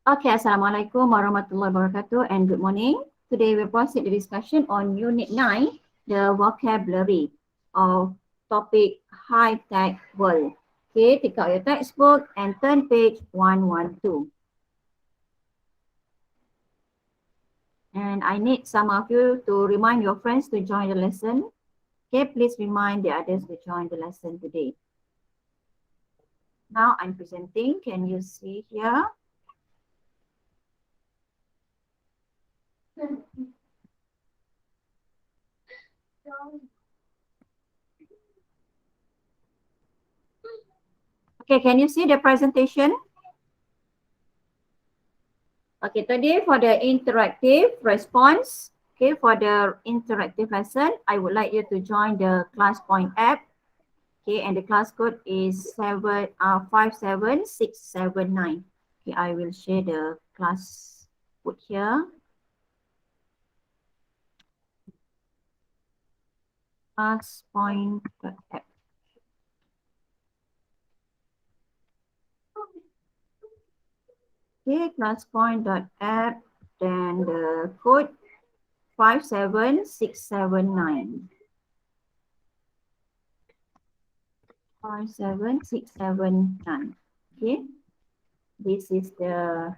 Okay, Assalamualaikum warahmatullahi wabarakatuh and good morning. Today we proceed the discussion on Unit 9, the vocabulary of topic high-tech world. Okay, take out your textbook and turn page 112. And I need some of you to remind your friends to join the lesson. Okay, please remind the others to join the lesson today. Now I'm presenting. Can you see here? Okay, can you see the presentation? Okay, today for the interactive response, okay, for the interactive lesson, I would like you to join the class point app. Okay, and the class code is 57679. Okay, I will share the class code here. Class point app. Okay, classpoint.app, then the code 57679. 57679. Okay, this is the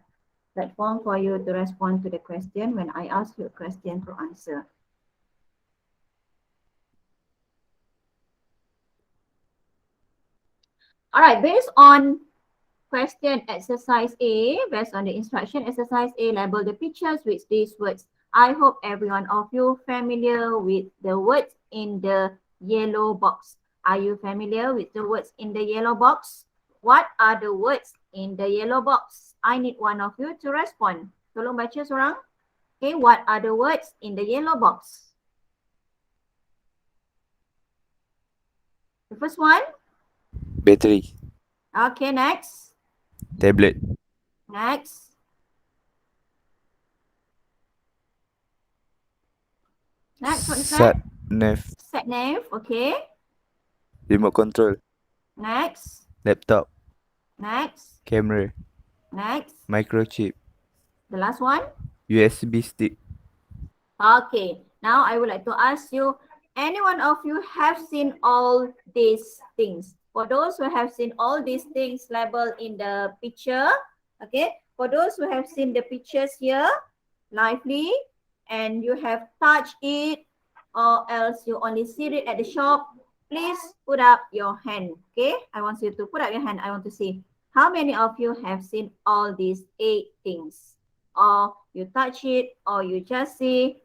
platform for you to respond to the question when I ask you a question to answer. All right, based on question exercise A, based on the instruction exercise A, label the pictures with these words. I hope every one of you familiar with the words in the yellow box. Are you familiar with the words in the yellow box? What are the words in the yellow box? I need one of you to respond. Tolong baca seorang. Okay, what are the words in the yellow box? The first one. Battery. Okay, next. Tablet. Next. Next, what is that? Sat nav. Sat nav, okay. Remote control. Next. Laptop. Next. Camera. Next. Microchip. The last one. USB stick. Okay. Now I would like to ask you, any one of you have seen all these things? For those who have seen all these things labeled in the picture, okay. For those who have seen the pictures here, lively, and you have touched it, or else you only see it at the shop, please put up your hand. Okay, I want you to put up your hand. I want to see how many of you have seen all these 8 things, or you touch it, or you just see,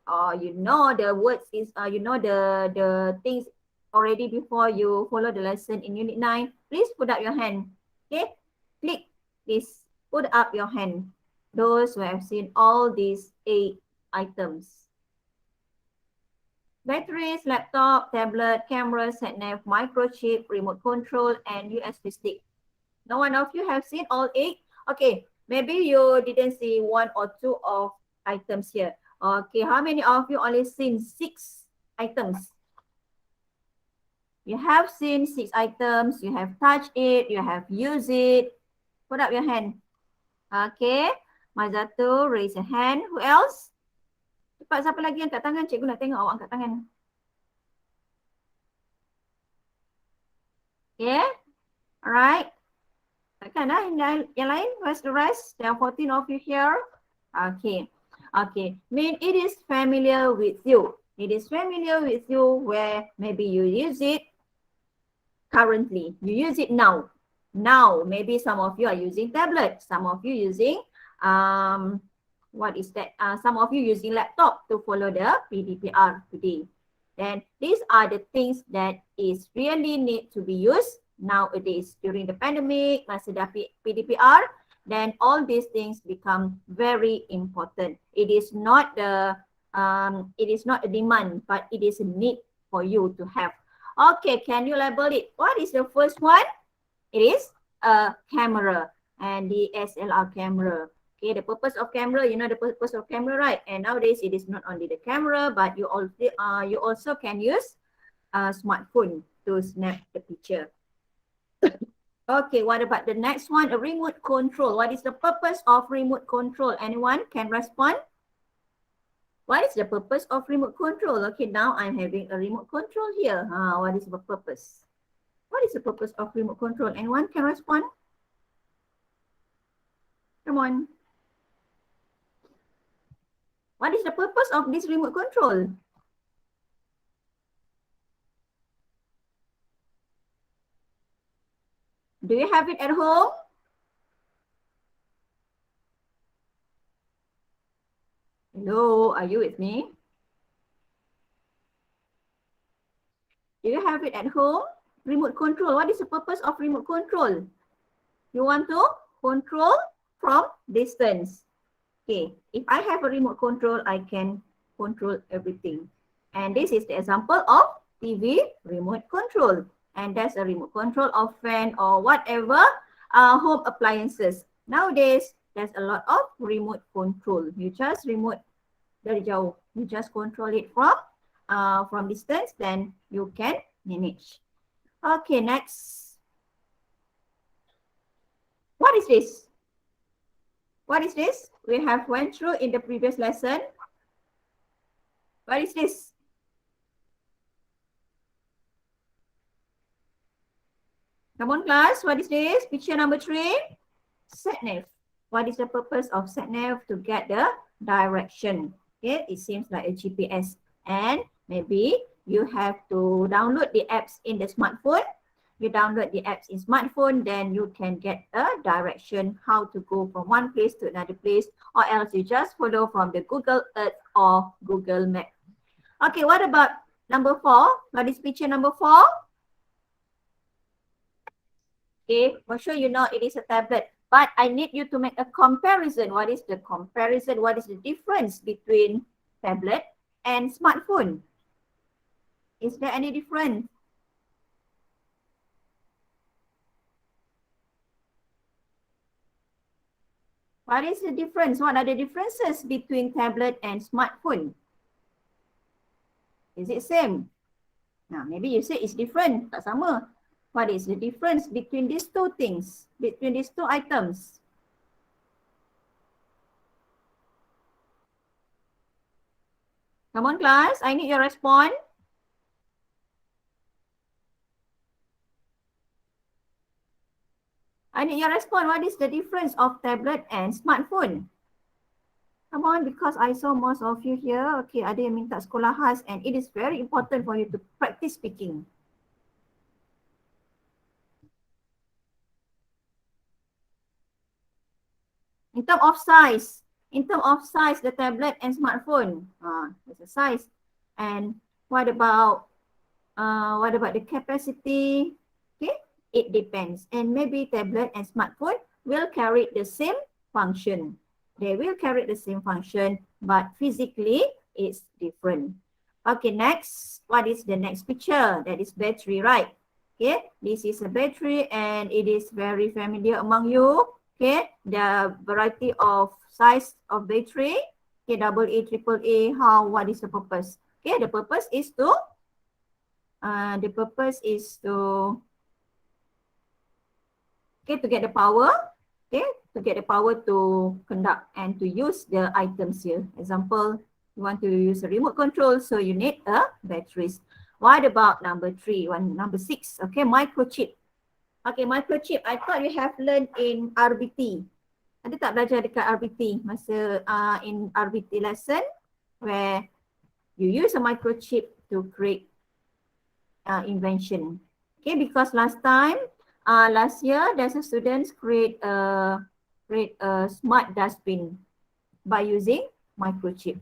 or you know the words is you know the things already before you follow the lesson in unit 9. Please put up your hand. Okay, click, please put up your hand, those who have seen all these 8 items. Batteries, laptop, tablet, camera, sat nav, microchip, remote control, and USB stick. No one of you have seen all 8? Okay, maybe you didn't see 1 or 2 of items here. Okay, how many of you only seen 6 items? You have seen 6 items, you have touched it, you have used it. Put up your hand. Okay, Mazatu, raise your hand. Who else? Cepat, siapa lagi angkat tangan? Cikgu nak tengok awak angkat tangan. Yeah, alright. Takkan dah yang lain? Where's the rest? There are 14 of you here. Okay. Okay. Mean it is familiar with you. It is familiar with you where maybe you use it currently. You use it now. Now, maybe some of you are using tablet. Some of you using, what is that? Some of you using laptop to follow the PDPR today. Then these are the things that is really need to be used nowadays during the pandemic, masa dah PDPR, then all these things become very important. It is not a demand, but it is a need for you to have. Okay, can you label it? What is the first one? It is a camera and the SLR camera. Okay, the purpose of camera, you know the purpose of camera, right? And nowadays it is not only the camera, but you also can use a smartphone to snap the picture. Okay, what about the next one? A remote control. What is the purpose of remote control? Anyone can respond? What is the purpose of remote control? Okay, now I'm having a remote control here. What is the purpose? What is the purpose of remote control? Anyone can respond? Come on. What is the purpose of this remote control? Do you have it at home? Hello, are you with me? Do you have it at home? Remote control. What is the purpose of remote control? You want to control from distance. Okay, if I have a remote control, I can control everything. And this is the example of TV remote control. And that's a remote control of fan or whatever home appliances. Nowadays, there's a lot of remote control. You just remote dari jauh. You just control it from distance, then you can manage. Okay, next. What is this? What is this? We have went through in the previous lesson. What is this? Come on, class. What is this? Picture number 3. Sat-nav. What is the purpose of sat-nav? To get the direction. Okay, it seems like a GPS. And maybe you have to download the apps in the smartphone. You download the apps in smartphone, then you can get a direction how to go from one place to another place, or else you just follow from the Google Earth or Google Map. Okay, what about number 4? What is picture number 4? Okay, for sure you know it is a tablet, but I need you to make a comparison. What is the comparison? What is the difference between tablet and smartphone? Is there any difference? What is the difference? What are the differences between tablet and smartphone? Is it same? Now, maybe you say it's different, tak sama. What is the difference between these two things, between these two items? Come on, class. I need your response. I need your response. What is the difference of tablet and smartphone? Come on, because I saw most of you here. Okay, ada yang minta sekolah khas, and it is very important for you to practice speaking. In terms of size, the tablet and smartphone, there's a size. And what about the capacity? Okay, it depends. And maybe tablet and smartphone will carry the same function. They will carry the same function, but physically it's different. Okay, next, what is the next picture? That is battery, right? Okay, this is a battery and it is very familiar among you. Okay, the variety of size of battery. Okay, AA, AAA, what is the purpose? Okay, the purpose is to to get the power, okay, to get the power to conduct and to use the items here. Example, you want to use a remote control, so you need a batteries. What about number 3, number 6? Okay, microchip. Okay, microchip. I thought you have learned in RBT. Ada tak belajar dekat RBT masa in RBT lesson where you use a microchip to create invention? Okay, because last year, there's a students create a smart dustbin by using microchip.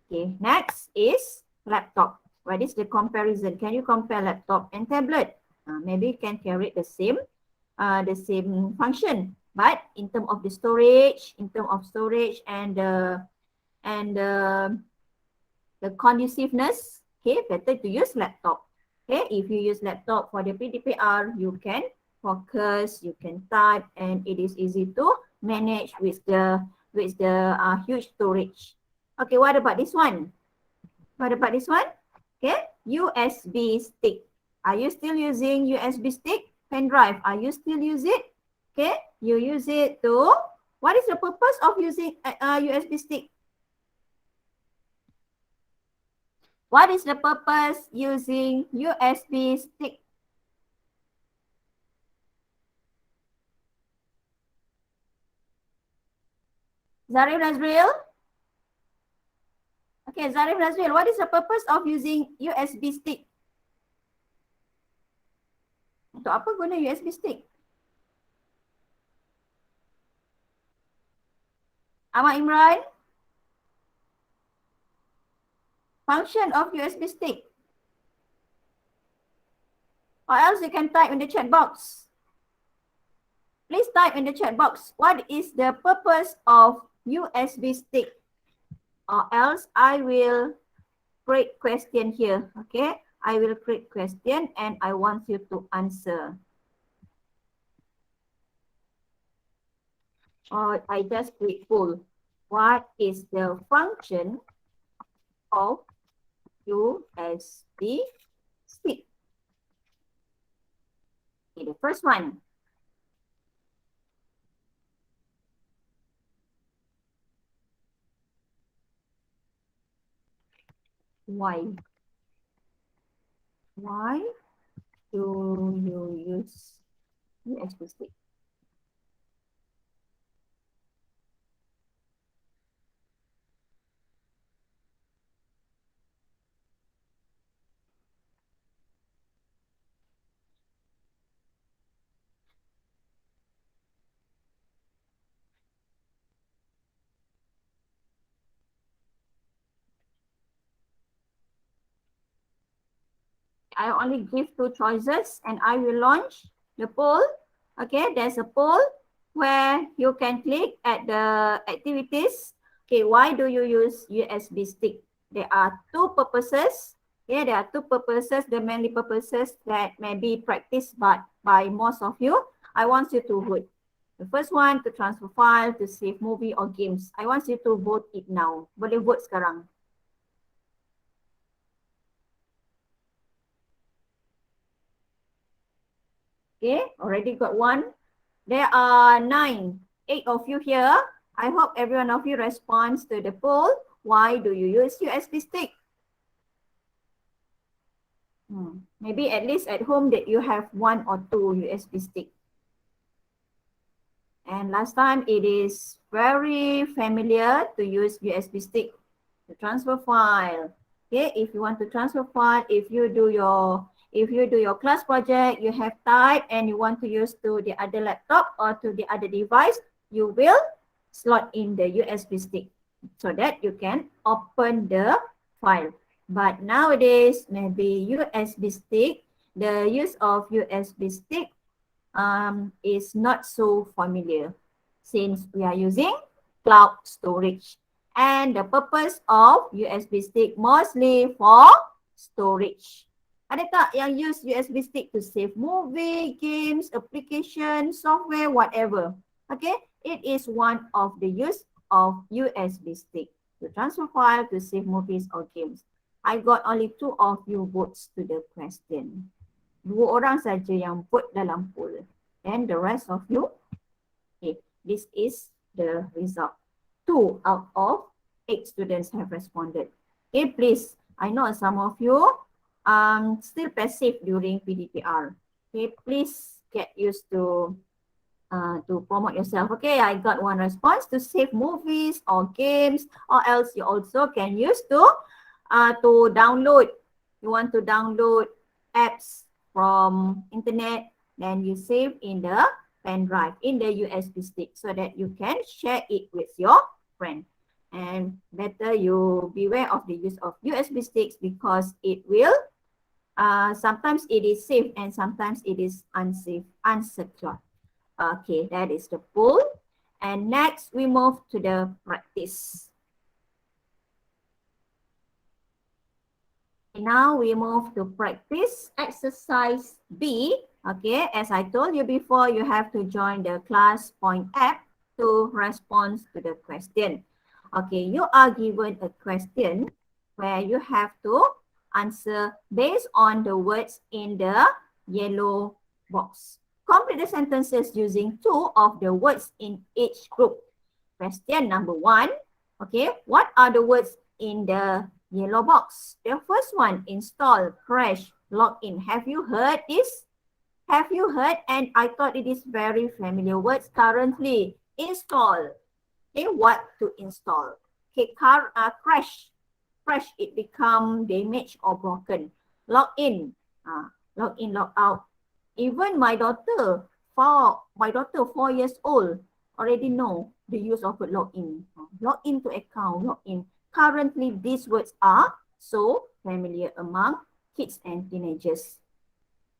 Okay, next is laptop. What is the comparison? Can you compare laptop and tablet? Maybe you can carry the same function, but in terms of the storage, and the conduciveness, okay, better to use laptop. Okay, if you use laptop for the PDPR, you can focus, you can type, and it is easy to manage with the huge storage. Okay, what about this one? Okay, USB stick. Are you still using USB stick? pen drive. Are you still use it? Okay, you use it to, what is the purpose of using a USB stick? What is the purpose using USB stick? Zarif Nazril? Okay, Zarif Nazril, what is the purpose of using USB stick? Untuk apa guna USB stick? Ahmad Imran? Function of USB stick. Or else you can type in the chat box. Please type in the chat box. What is the purpose of USB stick? Or else I will create question here. Okay, I will create question and I want you to answer. Or I just create poll. What is the function of USB stick? Okay, the first one. Why? Why do you use USB stick? I only give two choices and I will launch the poll. Okay, there's a poll where you can click at the activities. Okay, why do you use USB stick? There are two purposes. Yeah, there are two purposes, the mainly purposes that may be practiced by most of you. I want you to vote. The first one, to transfer file, to save movie or games. I want you to vote it now. Boleh vote sekarang. Okay, already got one. There are 8 of you here. I hope every one of you responds to the poll. Why do you use USB stick? Maybe at least at home that you have 1 or 2 USB stick. And last time it is very familiar to use USB stick to transfer file. Okay, if you want to transfer file, if you do your class project, you have type and you want to use to the other laptop or to the other device, you will slot in the USB stick so that you can open the file. But nowadays, maybe USB stick, the use of USB stick is not so familiar since we are using cloud storage. And the purpose of USB stick mostly for storage. Ada tak yang use USB stick to save movie, games, application, software, whatever? Okay, it is one of the use of USB stick to transfer file, to save movies or games. I got only 2 of you votes to the question. 2 orang saja yang vote dalam poll. And the rest of you, okay, this is the result. 2 out of 8 students have responded. Okay, please, I know some of you still passive during PDPR. Okay, please get used to promote yourself. Okay, I got 1 response, to save movies or games, or else you also can use to download. You want to download apps from internet, then you save in the pen drive, in the USB stick, so that you can share it with your friend. And better you beware of the use of USB sticks because it will, sometimes it is safe and sometimes it is unsafe, unsecure. Okay, that is the poll. And next we move to the practice. Now we move to practice exercise B. Okay, as I told you before, you have to join the class point app to respond to the question. Okay, you are given a question where you have to answer based on the words in the yellow box. Complete the sentences using 2 of the words in each group. Question number 1. Okay, what are the words in the yellow box? The first one, install, crash, log in. Have you heard this? Have you heard? And I thought it is very familiar words currently. Install. Okay, what to install? Okay, crash. Crash, it become damaged or broken. Log in. Log in, log out. Even my daughter, 4 years old, already know the use of word log in. Log into account, log in. Currently, these words are so familiar among kids and teenagers.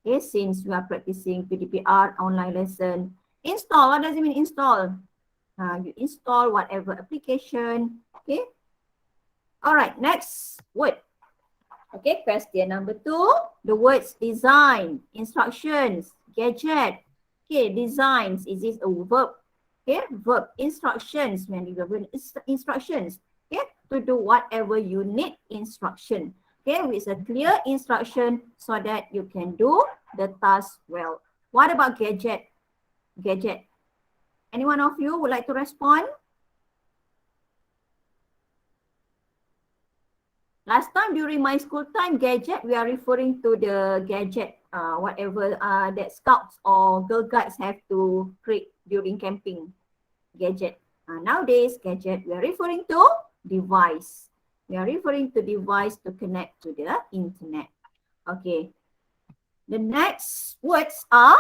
Okay, since we are practicing PDPR online lesson, install, what does it mean install? You install whatever application, okay? All right, next word. Okay, question number 2, the words design, instructions, gadget. Okay, designs, is this a verb? Okay, verb, instructions, when you give instructions, okay, to do whatever you need instruction. Okay, with a clear instruction so that you can do the task well. What about gadget? Gadget. Any one of you would like to respond? Last time during my school time, gadget, we are referring to the gadget, whatever that scouts or Girl Guides have to create during camping. Gadget. Nowadays, gadget, we are referring to device. We are referring to device to connect to the internet. Okay. The next words are,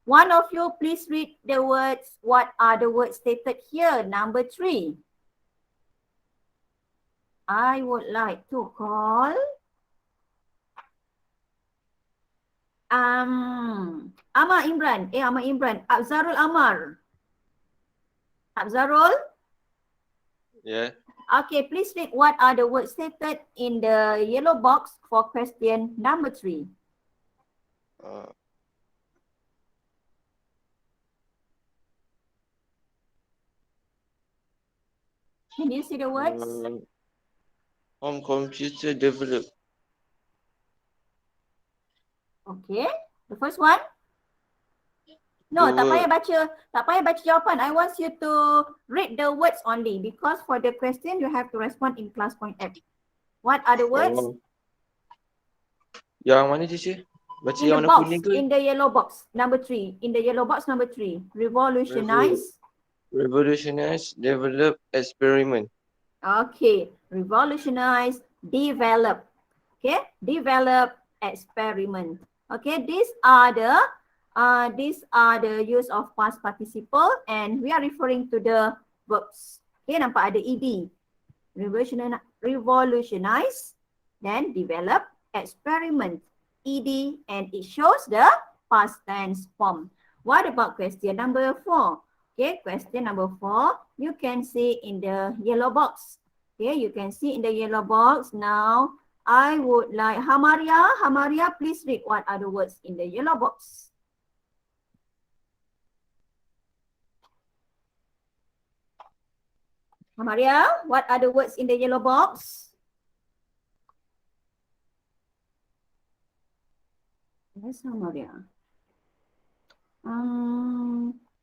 one of you please read the words. What are the words stated here? Number 3. I would like to call Amar Imran. Amar Imran. Abzarul Amar. Abzarul? Yeah. Okay, please read what are the words stated in the yellow box for question number 3. Can you see the words? Home computer develop. Okay, the first one? No, tak payah baca jawapan. I want you to read the words only because for the question you have to respond in class point F. What are the words? Yang mana teacher? Baca In yang the mana box, kuning ke? in the yellow box, number 3. In the yellow box, number 3. Revolutionize. Revolutionize, develop, experiment. Okay, revolutionize, develop. Okay, develop, experiment. Okay, these are the use of past participle and we are referring to the verbs. Okay, nampak ada ed. Revolutionize, then develop, experiment, ed, and it shows the past tense form. What about question number 4? Okay, question number 4, you can see in the yellow box. Okay, you can see in the yellow box. Now, I would like Hamaria, please read what are the words in the yellow box. Hamaria, what are the words in the yellow box? Yes, Hamaria.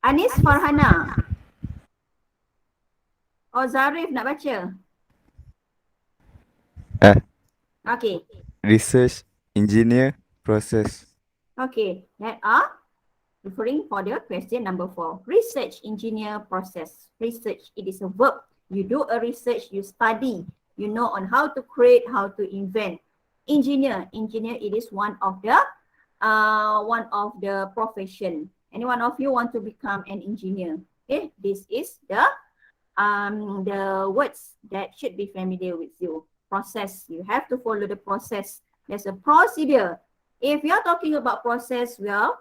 Anis Farhana. Oh, Zarif nak baca? Okay. Research, engineer, process. Okay, that are referring for the question number 4. Research, engineer, process. Research, it is a verb. You do a research, you study. You know on how to create, how to invent. Engineer, it is one of the profession. Any one of you want to become an engineer? Okay, this is the words that should be familiar with you. Process, you have to follow the process. There's a procedure. If we are talking about process, we are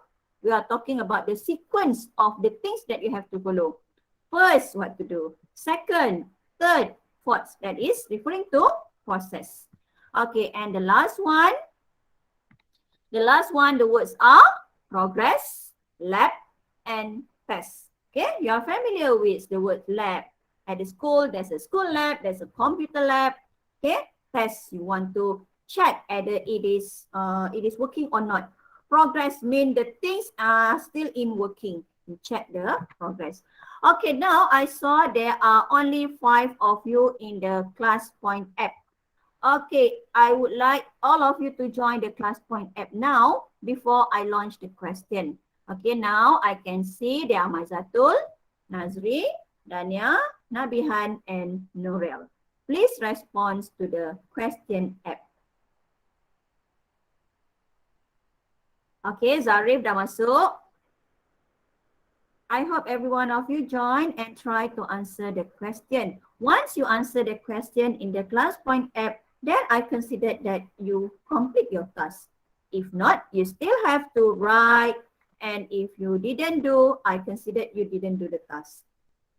talking about the sequence of the things that you have to follow. First, what to do. Second, third, fourth. That is referring to process. Okay, and the last one, the words are progress, lab, and test. Okay, you are familiar with the word lab. At the school, there's a school lab, there's a computer lab. Okay, test, you want to check whether it is working or not. Progress means the things are still in working. You check the progress. Okay, now I saw there are only 5 of you in the class point app. Okay, I would like all of you to join the class point app now before I launch the question. Okay, now I can see there are Mazatul, Nazri, Dania, Nabihan, and Nurel. Please respond to the question app. Okay, Zarif dah masuk. I hope every one of you join and try to answer the question. Once you answer the question in the class point app, then I consider that you complete your task. If not, you still have to write. And if you didn't do, I consider you didn't do the task.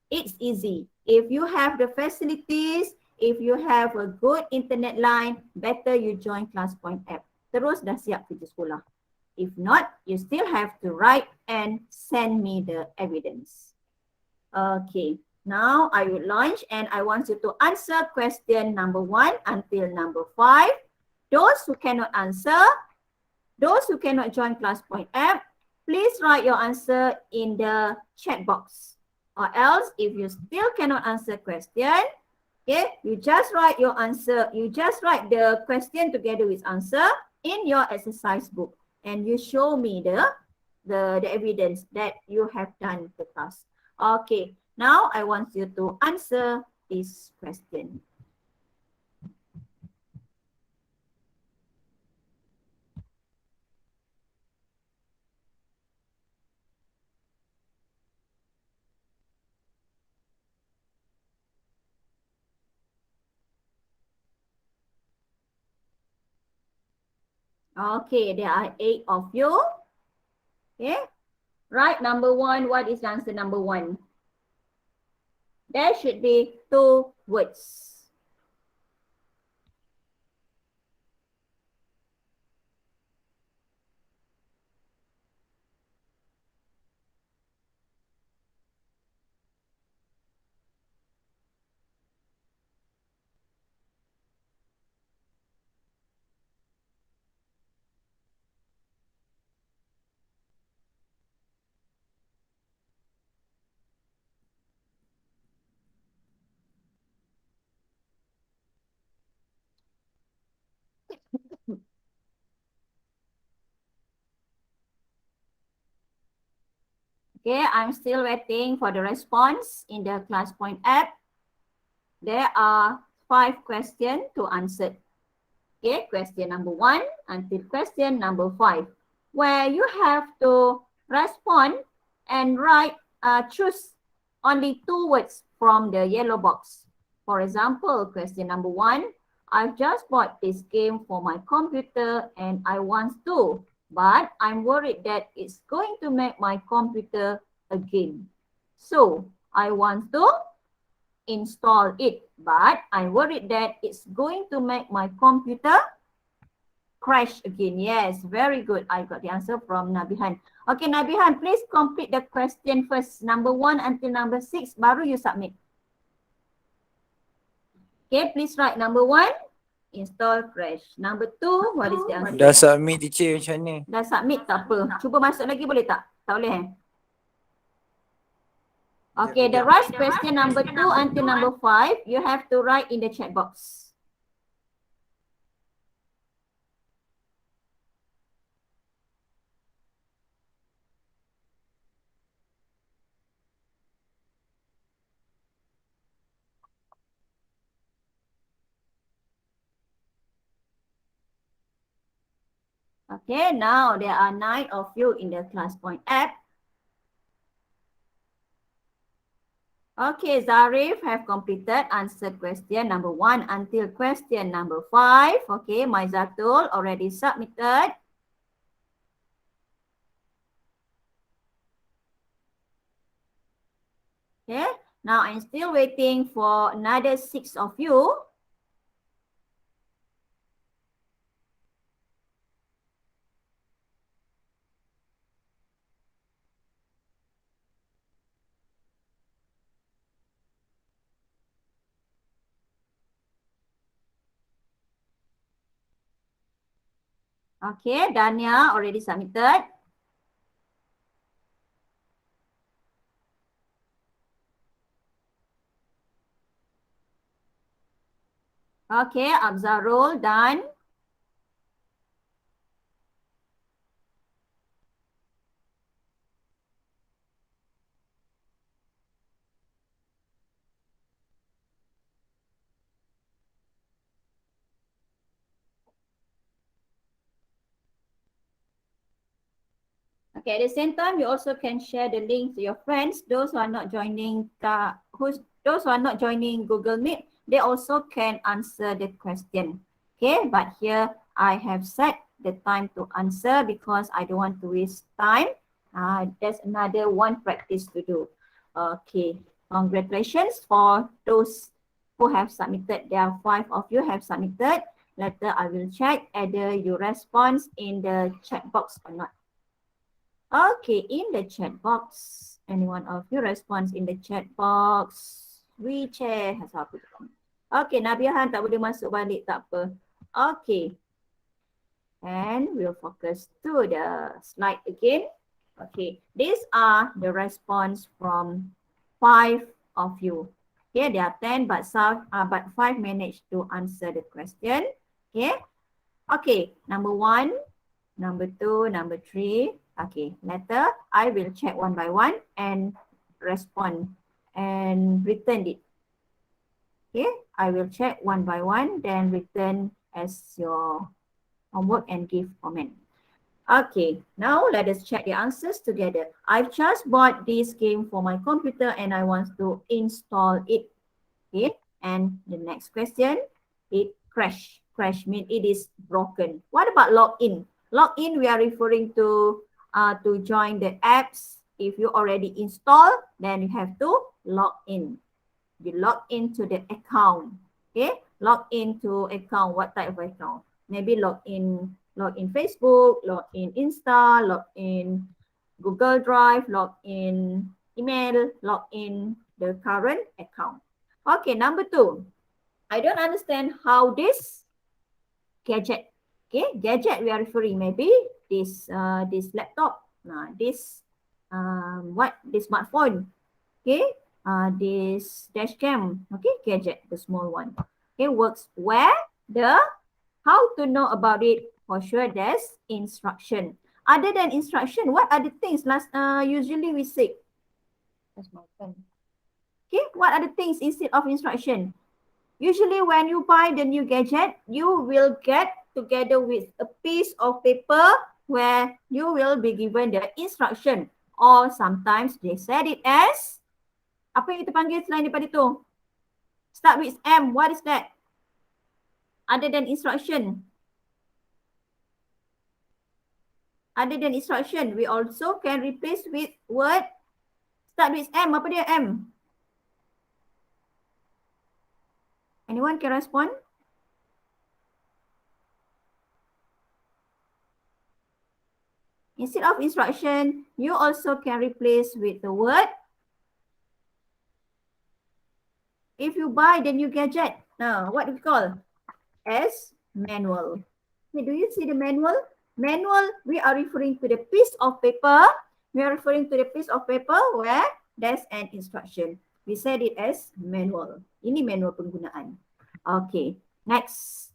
It's easy. If you have the facilities, if you have a good internet line, better you join class point app. Terus dah siap kerja sekolah. If not, you still have to write and send me the evidence. Okay, now I will launch and I want you to answer question number 1 until number 5. Those who cannot answer, those who cannot join class point app, please write your answer in the chat box. Or else, if you still cannot answer question, okay, you just write your answer, you just write the question together with answer in your exercise book. And you show me the evidence that you have done the task. Okay, now I want you to answer this question. Okay, there are 8 of you. Okay, right, number 1, what is answer number 1? There should be 2 words. Okay, I'm still waiting for the response in the class point app. There are 5 questions to answer. Okay, question number 1 until question number 5, where you have to respond and write, choose only 2 words from the yellow box. For example, question number 1, I've just bought this game for my computer and I want to, but I'm worried that it's going to make my computer again. So, I want to install it, but I'm worried that it's going to make my computer crash again. Yes, very good. I got the answer from Nabihan. Okay, Nabihan, please complete the question first. Number 1 until number 6, baru you submit. Okay, please write number 1, install crash. Number 2, what is the answer? Dah submit teacher macam ni. Dah submit tak apa. Cuba masuk lagi boleh tak? Tak boleh Okay, the right question number 2 until number 5, you have to write in the chat box. Okay, now there are 9 of you in the class point app. Okay, Zarif have completed answer question number 1 until question number 5. Okay, Maizatul already submitted. Okay, now I'm still waiting for another 6 of you. Okay, Dania already submitted. Okay, Abzarul done. Okay, at the same time, you also can share the link to your friends. Those who are not joining, those who are not joining Google Meet, they also can answer the question. Okay, but here I have set the time to answer because I don't want to waste time. There's another one practice to do. Okay, congratulations for those who have submitted. There are 5 of you have submitted. Later I will check whether you respond in the chat box or not. Okay, in the chat box, any one of you response in the chat box. WeChat has apa tu? Okay, Nabiahan tak boleh masuk balik, tak apa. Okay, and we'll focus to the slide again. Okay, these are the response from 5 of you. Okay, there are 10, but 5 managed to answer the question. Okay, okay, number 1, number 2, number 3. Okay, later I will check one by one and respond and return it. Okay, I will check one by one, then return as your homework and give comment. Okay, now let us check the answers together. I've just bought this game for my computer and I want to install it. Okay, and the next question, it crashed. Crash means it is broken. What about login? Login, we are referring to join the apps. If you already install, then you have to log in. You log into the account. Okay, log into account. What type of account? Maybe log in Facebook, log in Insta, log in Google Drive, log in email, log in the current account. Okay, number 2. I don't understand how this gadget. Okay, gadget we are referring maybe this laptop, this this smartphone. Okay, this dash cam. Okay, gadget, the small one. Okay, works where the how to know about it? For sure, there's instruction. Other than instruction, what are the things usually we say? That's my pen. Okay, what are the things instead of instruction? Usually when you buy the new gadget, you will get together with a piece of paper where you will be given the instruction. Or sometimes they said it as, apa yang kita panggil selain daripada itu? Start with M, what is that? Other than instruction. Other than instruction, we also can replace with word start with M, apa dia M? Anyone can respond? Instead of instruction, you also can replace with the word. If you buy the new gadget, now what do we call? As manual. Okay, do you see the manual? Manual, we are referring to the piece of paper. We are referring to the piece of paper where there's an instruction. We said it as manual. Ini manual penggunaan. Okay, next.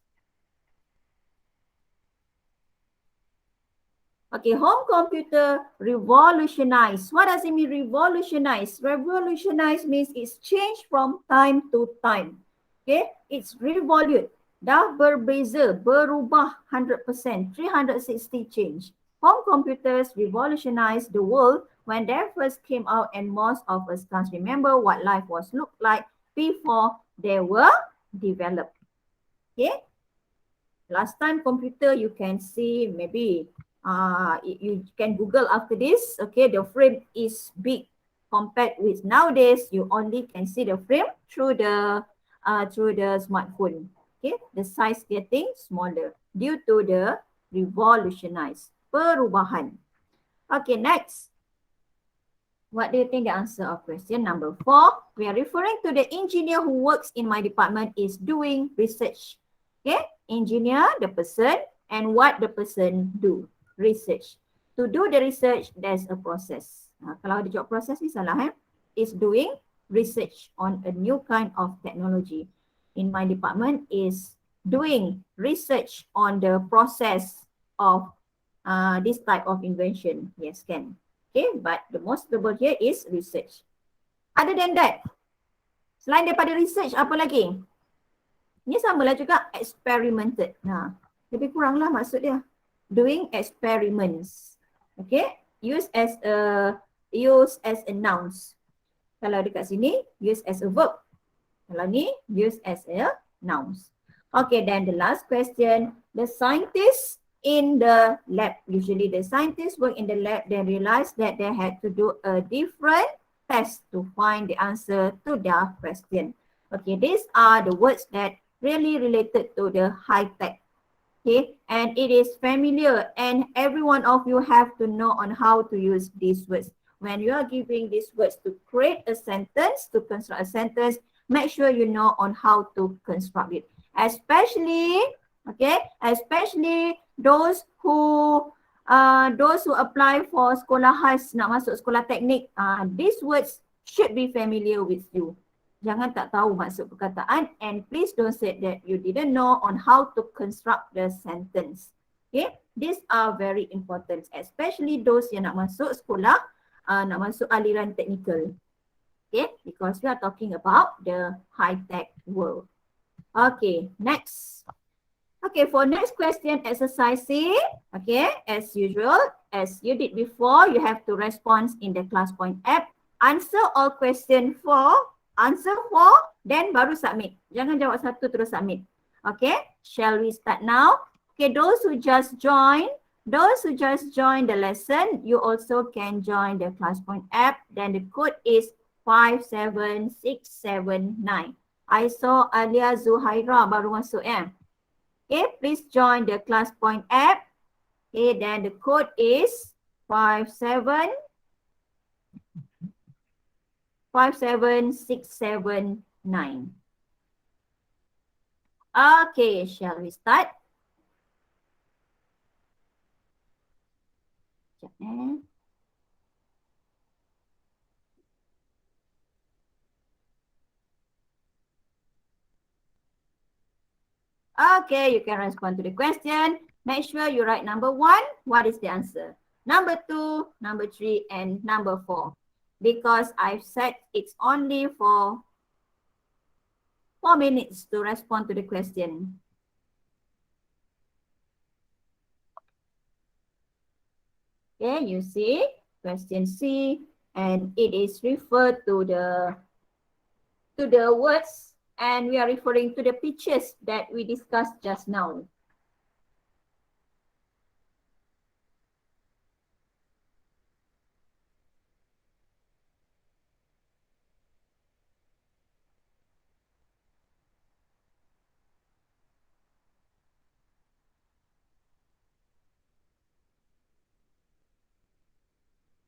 Okay, home computer revolutionize. What does it mean revolutionize? Revolutionize means it's changed from time to time. Okay, it's revolute. Dah berbeza, berubah 100%, 360 change. Home computers revolutionized the world when they first came out, and most of us can't remember what life was looked like before they were developed. Okay, last time computer you can see maybe you can Google after this. Okay, the frame is big compared with nowadays. You only can see the frame through the smartphone. Okay, the size getting smaller due to the revolutionize, perubahan. Okay, next. What do you think the answer of question number 4? We are referring to the engineer who works in my department is doing research. Okay, engineer, the person, and what the person do. Research. To do the research, there's a process. Kalau ada jawab proses ni salah is doing research on a new kind of technology. In my department is doing research on the process of this type of invention. Yes, can. Okay, but the most suitable here is research. Other than that, selain daripada research, apa lagi? Ini samalah juga experimented. Lebih kurang lah maksud dia. Doing experiments. Okay, use as a nouns. Kalau dekat sini, use as a verb. Kalau ni, use as a nouns. Okay, then the last question. The scientists in the lab, usually the scientists work in the lab, they realized that they had to do a different test to find the answer to their question. Okay, these are the words that really related to the high tech. Okay, and it is familiar and every one of you have to know on how to use these words. When you are giving these words to create a sentence, to construct a sentence, make sure you know on how to construct it. Especially, okay, especially those who apply for sekolah khas nak masuk sekolah teknik, these words should be familiar with you. Jangan tak tahu maksud perkataan, and please don't say that you didn't know on how to construct the sentence. Okay, these are very important, especially those yang nak masuk sekolah, nak masuk aliran teknikal. Okay, because we are talking about the high-tech world. Okay, next. Okay, for next question exercise C, okay, as usual, as you did before, you have to respond in the class point app. Answer all question 4, answer 4, then baru submit. Jangan jawab satu terus submit. Okay, shall we start now? Okay, those who just join the lesson, you also can join the class point app. Then the code is 57679. I saw Alia Zuhaira baru masuk Okay, please join the class point app. Okay, then the code is 57679. Okay, shall we start? Okay, you can respond to the question. Make sure you write number 1, what is the answer? Number 2, number 3, and number 4. Because I've said it's only for 4 minutes to respond to the question. Okay, you see question C, and it is referred to the words, and we are referring to the pictures that we discussed just now.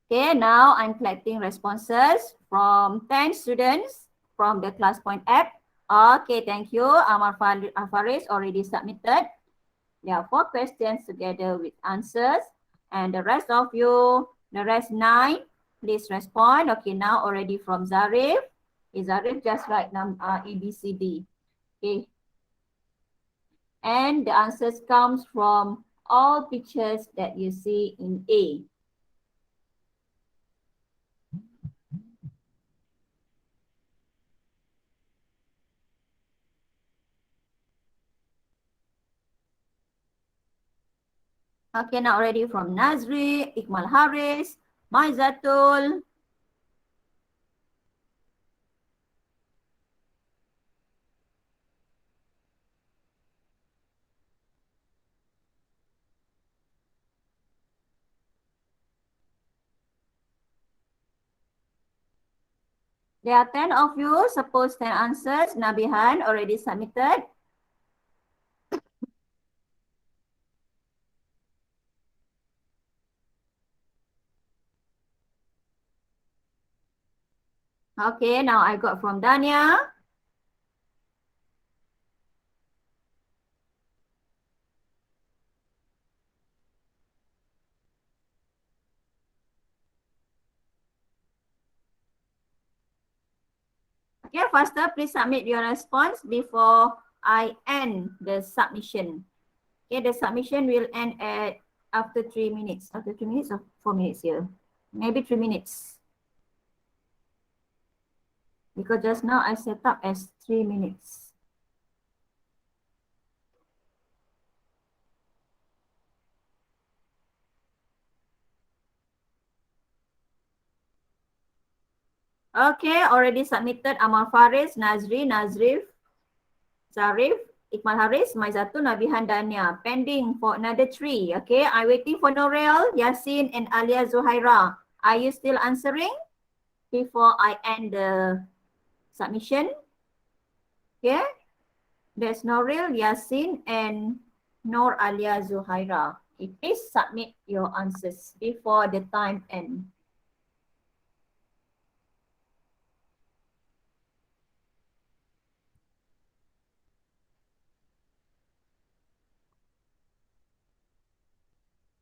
Okay, now I'm collecting responses from 10 students from the class point app. Okay, thank you. Amar Faris already submitted. There are 4 questions together with answers. And the rest of you, the rest 9, please respond. Okay, now already from Zarif. Okay, Zarif just write A, B, C, D. Okay. And the answers comes from all pictures that you see in A. Okay, now already from Nazri, Iqmal Haris, Maizatul. There are 10 of you, suppose 10 answers. Nabihan already submitted. Okay, now I got from Dania. Okay, faster, please submit your response before I end the submission. Okay, the submission will end at after 3 minutes. After 3 minutes or 4 minutes here? Maybe 3 minutes. Because just now I set up as 3 minutes. Okay, already submitted Amal Faris, Nazri, Nazrif, Zarif, Iqmal Haris, Maizatul, Nabihan, Dania. Pending for another 3. Okay, I'm waiting for Norel, Yasin, and Alia Zuhaira. Are you still answering before I end the submission? Okay, there's Norel, Yasin, and Nor Alia Zuhaira. Okay, please submit your answers before the time ends.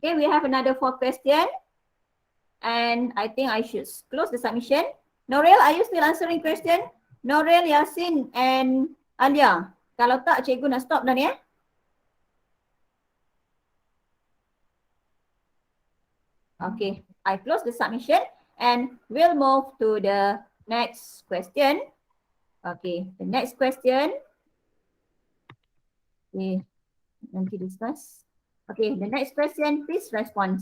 Okay, we have another 4 questions. And I think I should close the submission. Norel, are you still answering question? Norel, Yasin, and Alia. Kalau tak, cikgu nak stop dah ni eh. Okay, I close the submission and we'll move to the next question. Okay, the next question. Okay, nanti discuss. Okay, the next question, please respond.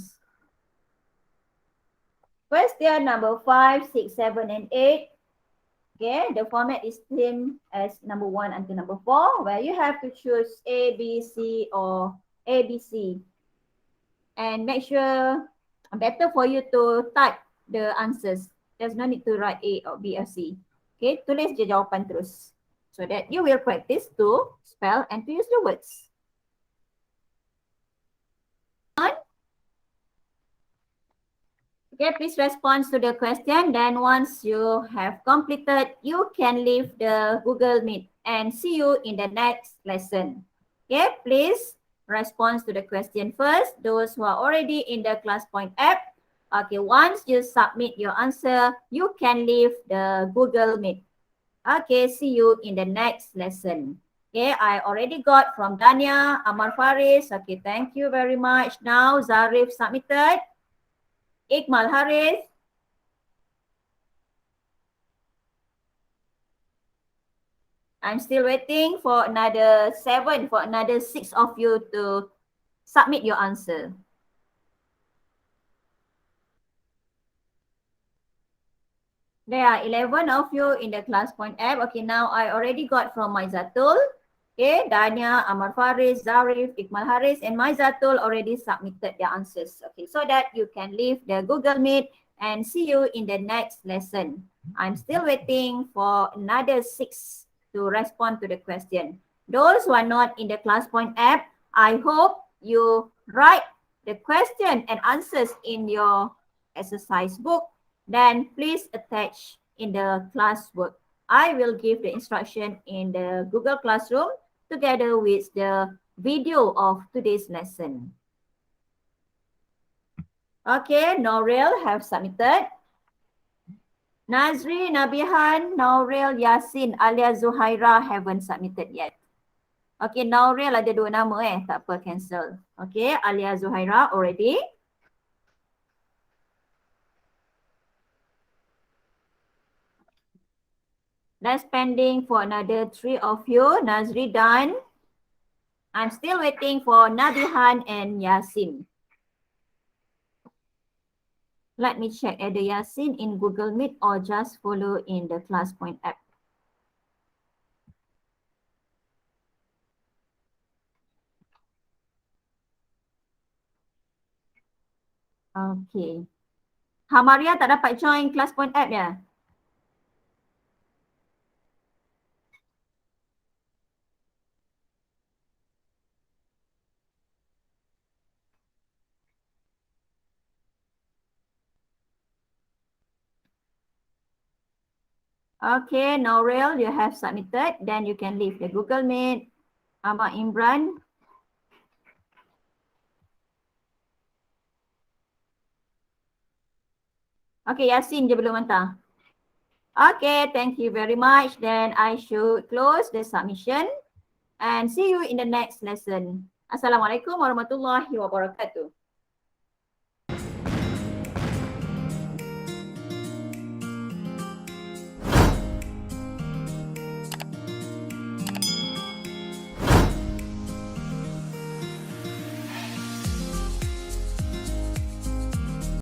Question number 5, 6, 7, and 8. Okay, the format is same as number 1 until number 4, where you have to choose A, B, C, or A, B, C. And make sure, better for you to type the answers. There's no need to write A or B or C. Okay, tulis je jawapan terus. So that you will practice to spell and to use the words. Okay, please respond to the question. Then once you have completed, you can leave the Google Meet and see you in the next lesson. Okay, please respond to the question first. Those who are already in the ClassPoint app. Okay, once you submit your answer, you can leave the Google Meet. Okay, see you in the next lesson. Okay, I already got from Dania, Amar Faris. Okay, thank you very much. Now Zarif submitted. Iqmal Haris. I'm still waiting for another 7, for another 6 of you to submit your answer. There are 11 of you in the ClassPoint app. Okay, now I already got from Maizatul. Okay, Dania, Amar Faris, Zarif, Iqmal Haris, and Maizatul already submitted their answers. Okay, so that you can leave the Google Meet and see you in the next lesson. I'm still waiting for another 6 to respond to the question. Those who are not in the ClassPoint app, I hope you write the question and answers in your exercise book. Then please attach in the classwork. I will give the instruction in the Google Classroom together with the video of today's lesson. Okay, Norel have submitted. Nazri, Nabihan, Norel, Yasin, Alia, Zuhaira haven't submitted yet. Okay, Norel ada 2 nama tak apa, cancel. Okay, Alia, Zuhaira already. That's pending for another 3 of you. Nazri done. I'm still waiting for Nabihan and Yasin. Let me check either Yasin in Google Meet or just follow in the ClassPoint app. Okay. Hamaria tak dapat join ClassPoint app ya? Okay, Norel, you have submitted. Then you can leave the Google Meet. Ahmad Imran. Okay, Yasin je belum hantar. Okay, thank you very much. Then I should close the submission and see you in the next lesson. Assalamualaikum warahmatullahi wabarakatuh.